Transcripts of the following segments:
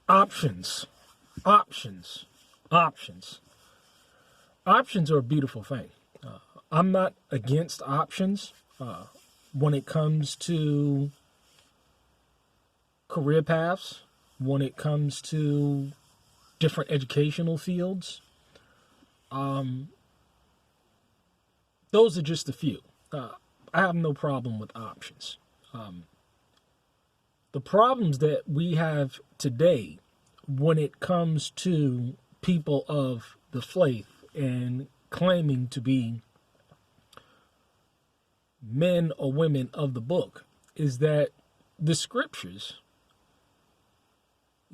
Options, options, options. Options are a beautiful thing. I'm not against options when it comes to career paths, when it comes to different educational fields. Those are just a few. I have no problem with options. The problems that we have today when it comes to people of the faith and claiming to be men or women of the book is that the scriptures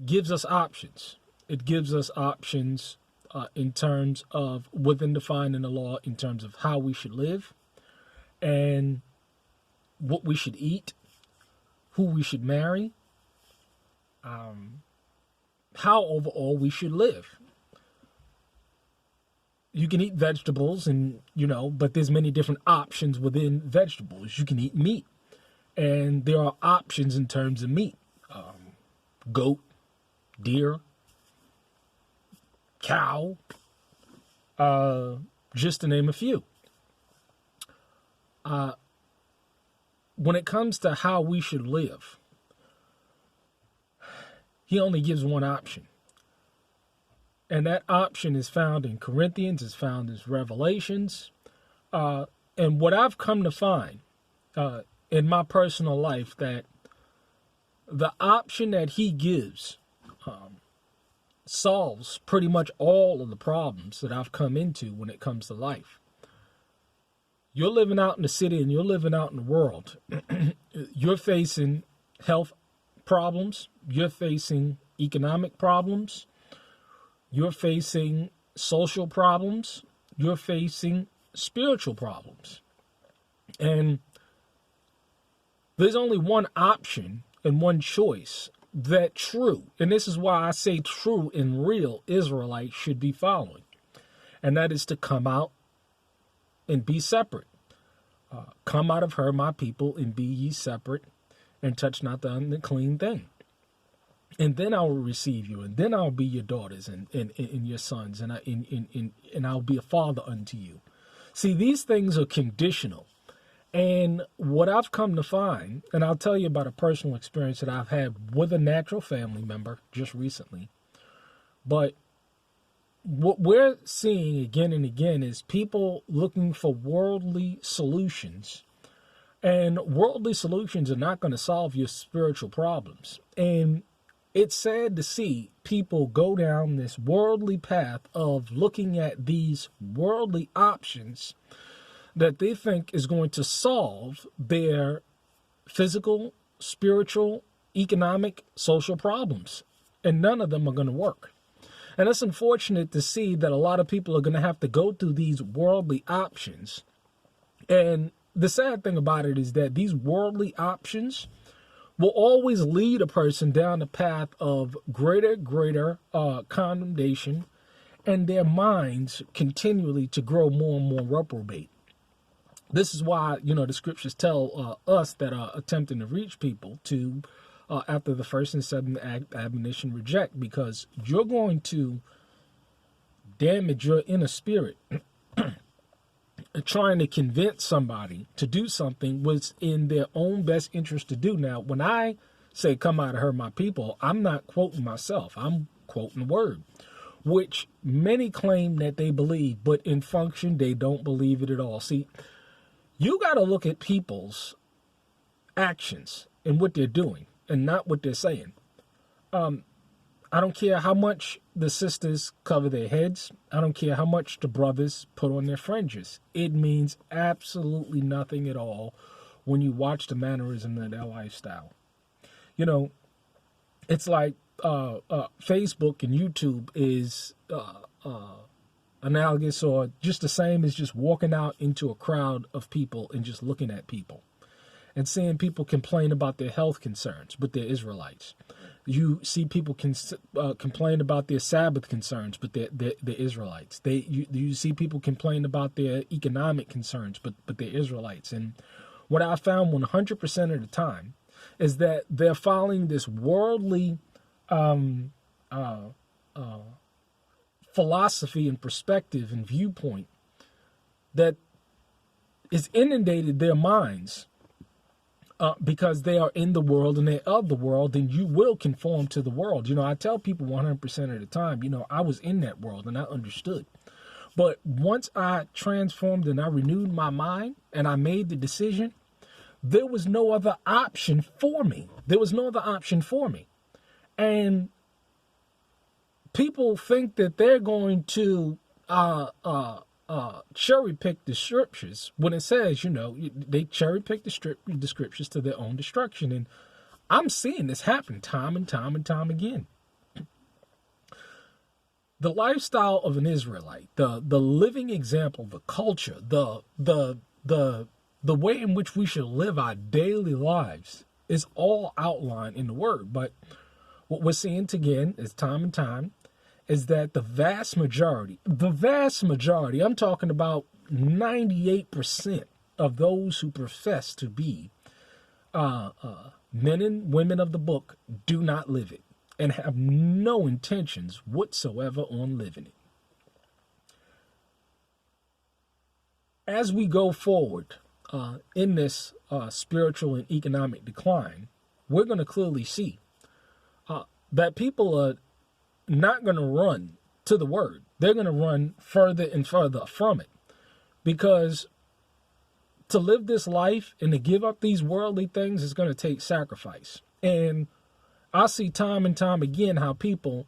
gives us options. It gives us options in terms of within defining the law, in terms of how we should live and what we should eat, who we should marry, how overall we should live. You can eat vegetables and, but there's many different options within vegetables. You can eat meat and there are options in terms of meat. Goat, deer, cow, just to name a few. When it comes to how we should live, he only gives one option. And that option is found in Corinthians, is found in Revelations. And what I've come to find in my personal life, that the option that he gives solves pretty much all of the problems that I've come into when it comes to life. You're living out in the city and you're living out in the world. You're facing health problems. You're facing economic problems. You're facing social problems. You're facing spiritual problems. And there's only one option and one choice that true, and this is why I say true and real Israelites should be following, and that is to come out and be separate. Come out of her, my people, and be ye separate, and touch not the unclean thing. And then I will receive you, and then I'll be your daughters and your sons, and I'll be a father unto you. See, these things are conditional. And what I've come to find, and I'll tell you about a personal experience that I've had with a natural family member just recently, but what we're seeing again and again is people looking for worldly solutions. And worldly solutions are not going to solve your spiritual problems. And it's sad to see people go down this worldly path of looking at these worldly options that they think is going to solve their physical, spiritual, economic, social problems. And none of them are going to work. And it's unfortunate to see that a lot of people are going to have to go through these worldly options. And the sad thing about it is that these worldly options will always lead a person down the path of greater condemnation, and their minds continually to grow more and more reprobate. This is why, the scriptures tell us that are attempting to reach people to, after the first and seventh admonition, reject, because you're going to damage your inner spirit trying to convince somebody to do something was in their own best interest to do. Now, when I say come out of her, my people, I'm not quoting myself. I'm quoting the word, which many claim that they believe, but in function, they don't believe it at all. See, you got to look at people's actions and what they're doing and not what they're saying. I don't care how much the sisters cover their heads. I don't care how much the brothers put on their fringes. It means absolutely nothing at all when you watch the mannerism of their lifestyle. It's like Facebook and YouTube is analogous or just the same as just walking out into a crowd of people and just looking at people and seeing people complain about their health concerns, but they're Israelites. You see people complain about their Sabbath concerns, but they're Israelites. You see people complain about their economic concerns, but they're Israelites. And what I found 100% of the time is that they're following this worldly philosophy and perspective and viewpoint that is inundated their minds because they are in the world and they're of the world, then you will conform to the world. You know, I tell people 100% of the time, you know, I was in that world and I understood. But once I transformed and I renewed my mind and I made the decision, there was no other option for me. There was no other option for me. And people think that they're going to cherry pick the scriptures when it says, you know, they cherry pick the scriptures to their own destruction. And I'm seeing this happen time and time and time again. The lifestyle of an Israelite, the living example, the culture, the way in which we should live our daily lives is all outlined in the Word. But what we're seeing again is time and time is that the vast majority, I'm talking about 98% of those who profess to be men and women of the book do not live it and have no intentions whatsoever on living it. As we go forward in this spiritual and economic decline, we're going to clearly see that people are not going to run to the Word. They're going to run further and further from it, because to live this life and to give up these worldly things is going to take sacrifice. And I see time and time again how people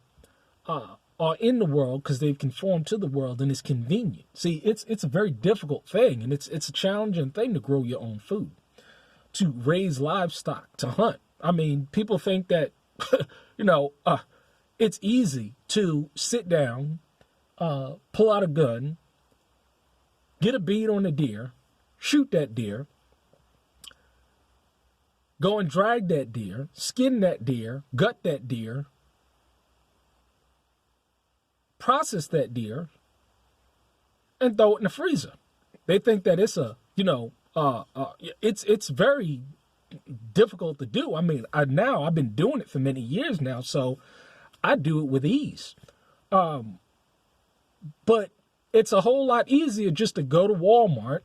are in the world because they've conformed to the world and it's convenient. See, it's a very difficult thing, and it's a challenging thing to grow your own food, to raise livestock, to hunt. I mean, people think that, it's easy to sit down, pull out a gun, get a bead on a deer, shoot that deer, go and drag that deer, skin that deer, gut that deer, process that deer, and throw it in the freezer. They think that it's it's very difficult to do. I mean, I've been doing it for many years now, so I do it with ease. But it's a whole lot easier just to go to Walmart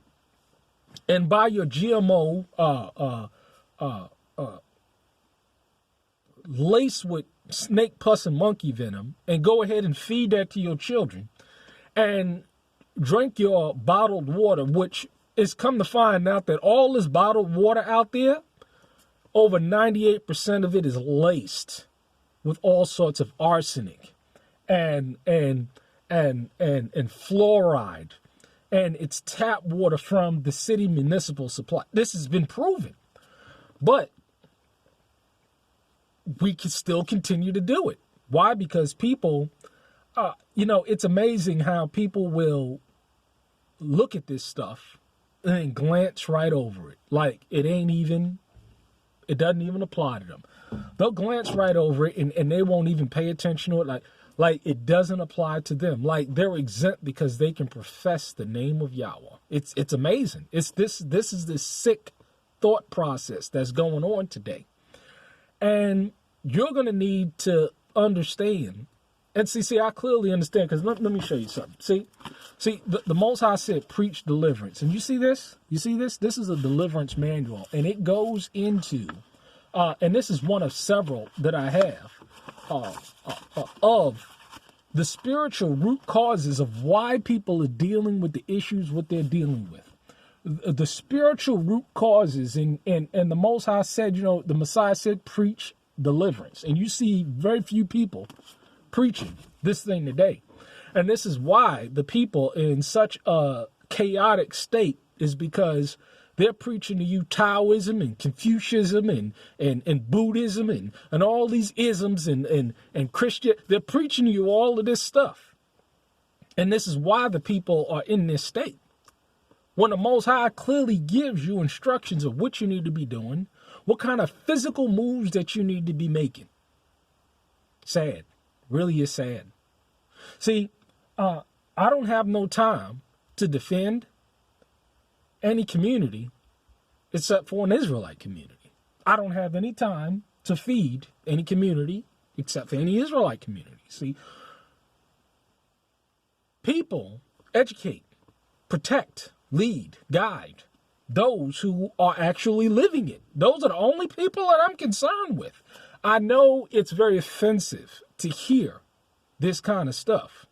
and buy your GMO laced with snake pus and monkey venom and go ahead and feed that to your children and drink your bottled water, which is come to find out that all this bottled water out there, over 98% of it is laced with all sorts of arsenic and fluoride, and it's tap water from the city municipal supply. This has been proven, but we can still continue to do it. Why? Because people, it's amazing how people will look at this stuff and glance right over it. Like it doesn't even apply to them. They'll glance right over it and they won't even pay attention to it. Like it doesn't apply to them. Like they're exempt because they can profess the name of Yahweh. It's amazing. This is this sick thought process that's going on today. And you're going to need to understand. And see, I clearly understand, because let me show you something. See, the Most High said, preach deliverance. And you see this? This is a deliverance manual. And it goes into, and this is one of several that I have, of the spiritual root causes of why people are dealing with the issues what they're dealing with. The spiritual root causes, and the Most High said, the Messiah said, preach deliverance. And you see very few people preaching this thing today. And this is why the people in such a chaotic state is because they're preaching to you Taoism and Confucianism and Buddhism and all these isms and Christian. They're preaching to you all of this stuff. And this is why the people are in this state. When the Most High clearly gives you instructions of what you need to be doing, what kind of physical moves that you need to be making. Sad. Really is sad. See, I don't have no time to defend any community except for an Israelite community. I don't have any time to feed any community except for any Israelite community. See, people educate, protect, lead, guide those who are actually living it. Those are the only people that I'm concerned with. I know it's very offensive to hear this kind of stuff,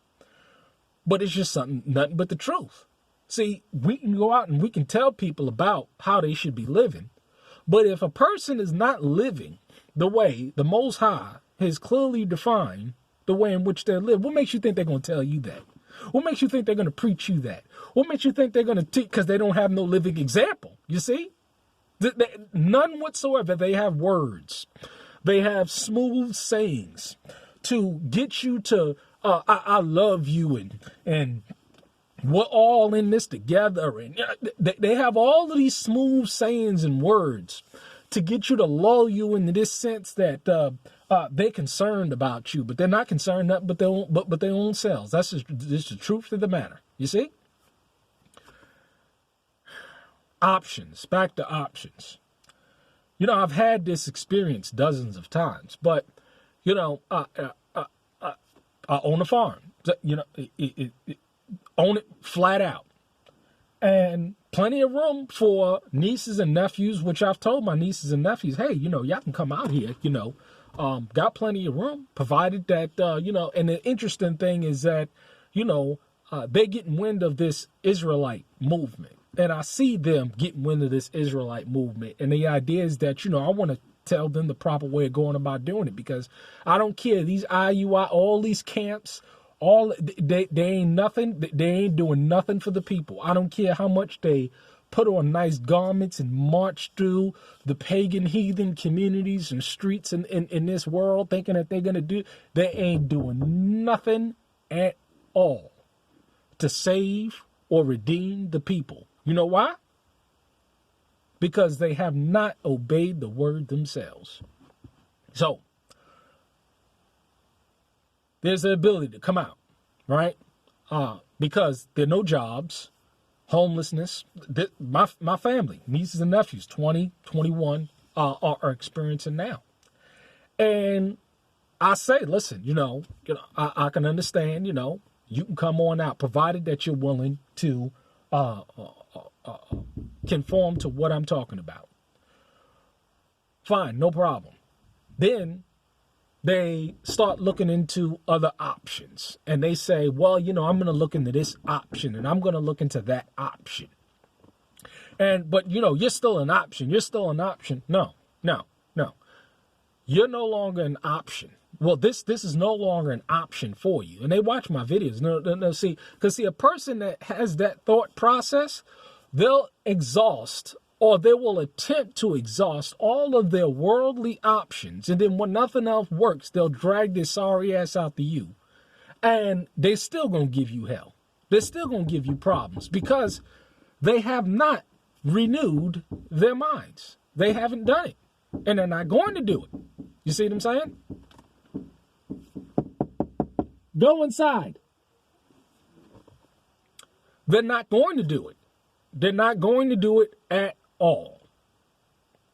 but it's just nothing but the truth. See, we can go out and we can tell people about how they should be living, but if a person is not living the way the Most High has clearly defined the way in which they live, what makes you think they're going to tell you that? What makes you think they're going to preach you that? What makes you think they're going to teach? Because they don't have no living example. You see? None whatsoever. They have words. They have smooth sayings to get you to, I love you, and we're all in this together. And they have all of these smooth sayings and words to get you to lull you into this sense that they're concerned about you, but they're not concerned but their own selves. That's just the truth of the matter. You see? Options. Back to options. I've had this experience dozens of times, but I own a farm. Own it flat out, and plenty of room for nieces and nephews, which I've told my nieces and nephews, hey, y'all can come out here, got plenty of room, provided that, and the interesting thing is that, they're getting wind of this Israelite movement, and I see them getting wind of this Israelite movement, and the idea is that, I want to tell them the proper way of going about doing it, because I don't care, these IUI, all these camps, they ain't nothing. They ain't doing nothing for the people. I don't care how much they put on nice garments and march through the pagan heathen communities and streets in this world thinking that they're going to do. They ain't doing nothing at all to save or redeem the people. You know why? Because they have not obeyed the word themselves. So, there's the ability to come out, right? Because there are no jobs, homelessness. My family, nieces and nephews, 20, 21, are experiencing now. And I say, listen, I can understand, you can come on out, provided that you're willing to conform to what I'm talking about. Fine, no problem. Then they start looking into other options, and they say, well, I'm going to look into this option, and I'm going to look into that option. But you're still an option. You're still an option. No. You're no longer an option. Well, this is no longer an option for you. And they watch my videos. No, see, because a person that has that thought process, they'll exhaust, or they will attempt to exhaust all of their worldly options. And then when nothing else works, they'll drag their sorry ass out to you. And they're still going to give you hell. They're still going to give you problems because they have not renewed their minds. They haven't done it. And they're not going to do it. You see what I'm saying? Go inside. They're not going to do it. They're not going to do it at all.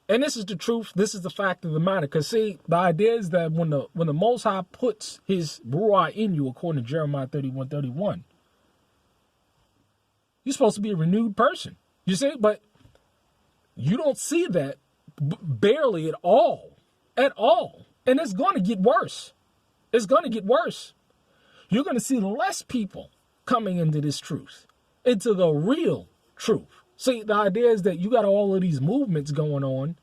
And this is the truth. This is the fact of the matter. Because see, the idea is that when the Most High puts his Ruah in you, according to Jeremiah 31:31, you're supposed to be a renewed person. You see, but you don't see that barely at all. At all. And it's going to get worse. It's going to get worse. You're going to see less people coming into this truth, into the real truth. See, the idea is that you got all of these movements going on.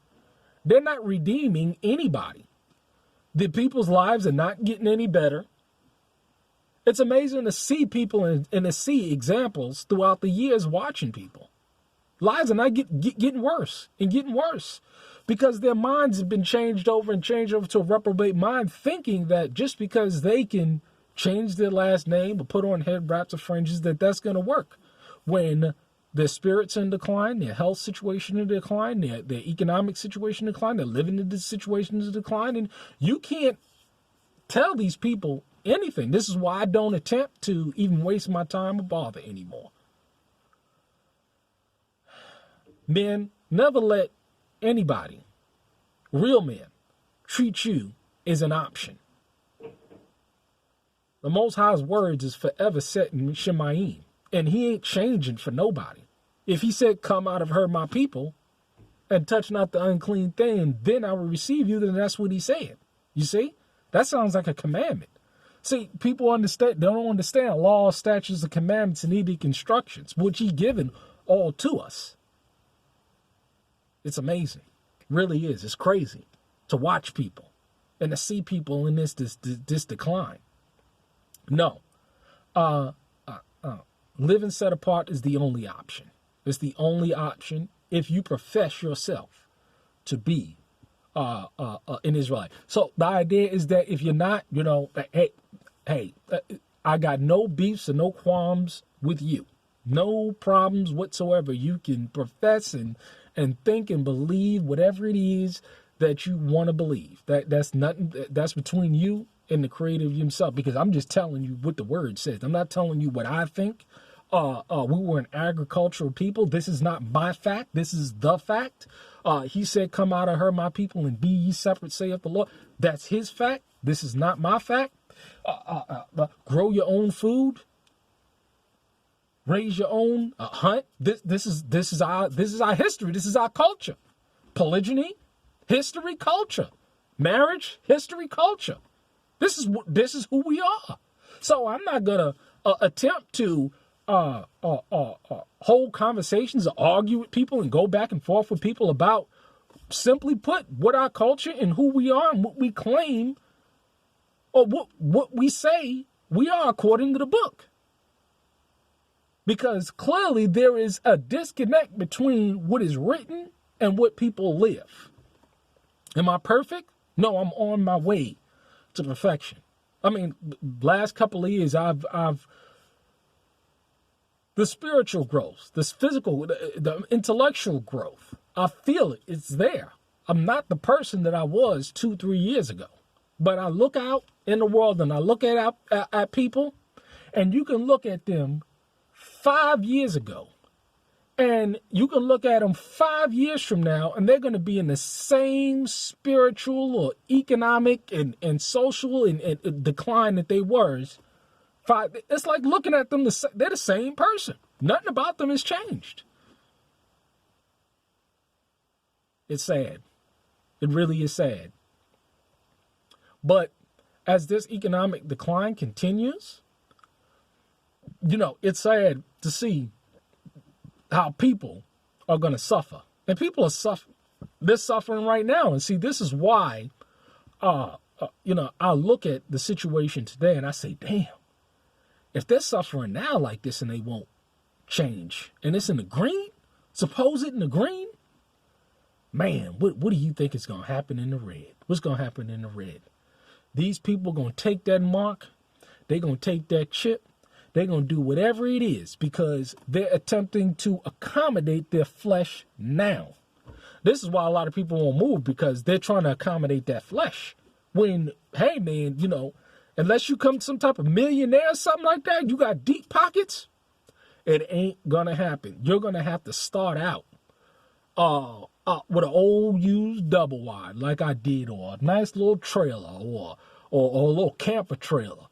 They're not redeeming anybody. The people's lives are not getting any better. It's amazing to see people and to see examples throughout the years watching people. Lives are not getting worse and getting worse because their minds have been changed over to a reprobate mind, thinking that just because they can change their last name or put on head wraps or fringes, that's going to work. When their spirits in decline, their health situation in decline, their economic situation in decline, their living situation in decline, and you can't tell these people anything. This is why I don't attempt to even waste my time or bother anymore. Men, never let anybody, real men, treat you as an option. The Most High's words is forever set in Shemayim, and he ain't changing for nobody. If he said, come out of her, my people, and touch not the unclean thing, and then I will receive you, then that's what he said. You see? That sounds like a commandment. See, people they don't understand laws, statutes, and commandments and edict instructions, which he given all to us. It's amazing. It really is. It's crazy to watch people and to see people in this decline. No. Living set apart is the only option. It's the only option if you profess yourself to be an Israelite. So the idea is that if you're not, hey, I got no beefs and no qualms with you. No problems whatsoever. You can profess and think and believe whatever it is that you want to believe. That's nothing. That's between you and the Creator himself, because I'm just telling you what the word says. I'm not telling you what I think. We were an agricultural people. This is not my fact. This is the fact. He said, come out of her, my people, and be ye separate, saith the Lord. That's his fact. This is not my fact. Grow your own food. Raise your own hunt. This is our history. This is our culture. Polygyny, history, culture. Marriage, history, culture. This is who we are. So I'm not gonna attempt to hold conversations or argue with people and go back and forth with people about, simply put, what our culture and who we are and what we claim, or what we say we are according to the book. Because clearly there is a disconnect between what is written and what people live. Am I perfect? No, I'm on my way to perfection. I mean, last couple of years, I've the spiritual growth, the physical, the intellectual growth, I feel it. It's there. I'm not the person that I was 2-3 years ago. But I look out in the world and I look at people, and you can look at them 5 years ago, and you can look at them 5 years from now, and they're going to be in the same spiritual or economic and social and decline that they were. It's like looking at them, they're the same person. Nothing about them has changed. It's sad. It really is sad. But as this economic decline continues, it's sad to see how people are going to suffer. And people are suffering. They're suffering right now. And see, this is why, I look at the situation today and I say, damn, if they're suffering now like this and they won't change, and it's in the green, suppose it in the green, man, what do you think is going to happen in the red? What's going to happen in the red? These people are going to take that mark. They're going to take that chip. They're going to do whatever it is because they're attempting to accommodate their flesh now. This is why a lot of people won't move, because they're trying to accommodate that flesh. When, hey, man, unless you come some type of millionaire or something like that, you got deep pockets, it ain't going to happen. You're going to have to start out with an old used double wide like I did, or a nice little trailer, or a little camper trailer.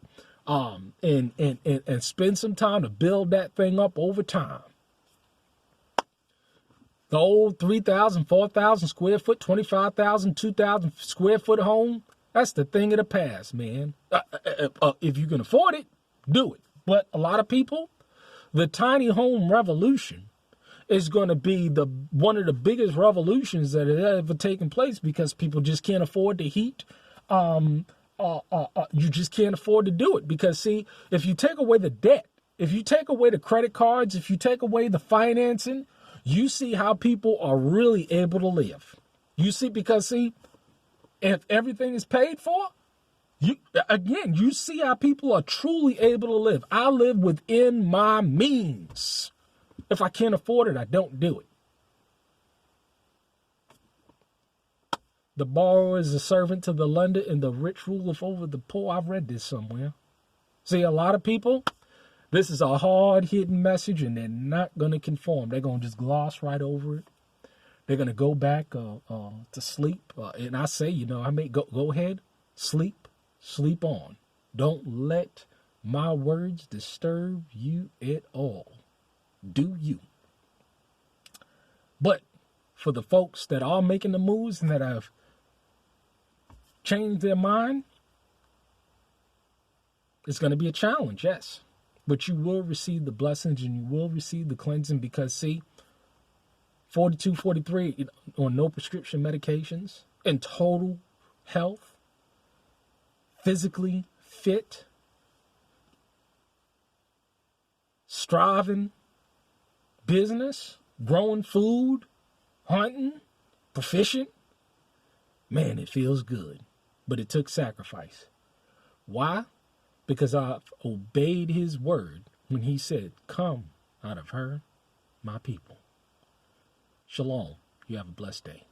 And spend some time to build that thing up over time. The old 3,000, 4,000 square foot, 25,000, 2,000 square foot home, that's the thing of the past, man. If you can afford it, do it. But a lot of people, the tiny home revolution is going to be one of the biggest revolutions that have ever taken place, because people just can't afford the heat. You just can't afford to do it, because, see, if you take away the debt, if you take away the credit cards, if you take away the financing, you see how people are really able to live. You see, because, see, if everything is paid for, you see how people are truly able to live. I live within my means. If I can't afford it, I don't do it. The borrower is a servant to the lender, and the rich ruleth over the poor. I've read this somewhere. See, a lot of people, this is a hard-hitting message, and they're not going to conform. They're going to just gloss right over it. They're going to go back to sleep. And I say, I may go ahead, sleep on. Don't let my words disturb you at all, do you? But for the folks that are making the moves and that have changed their mind, it's going to be a challenge, yes. But you will receive the blessings and you will receive the cleansing because, see, 42, 43 on no prescription medications, in total health, physically fit, striving business, growing food, hunting, proficient. Man, it feels good. But it took sacrifice. Why? Because I've obeyed his word when he said, come out of her, my people. Shalom. You have a blessed day.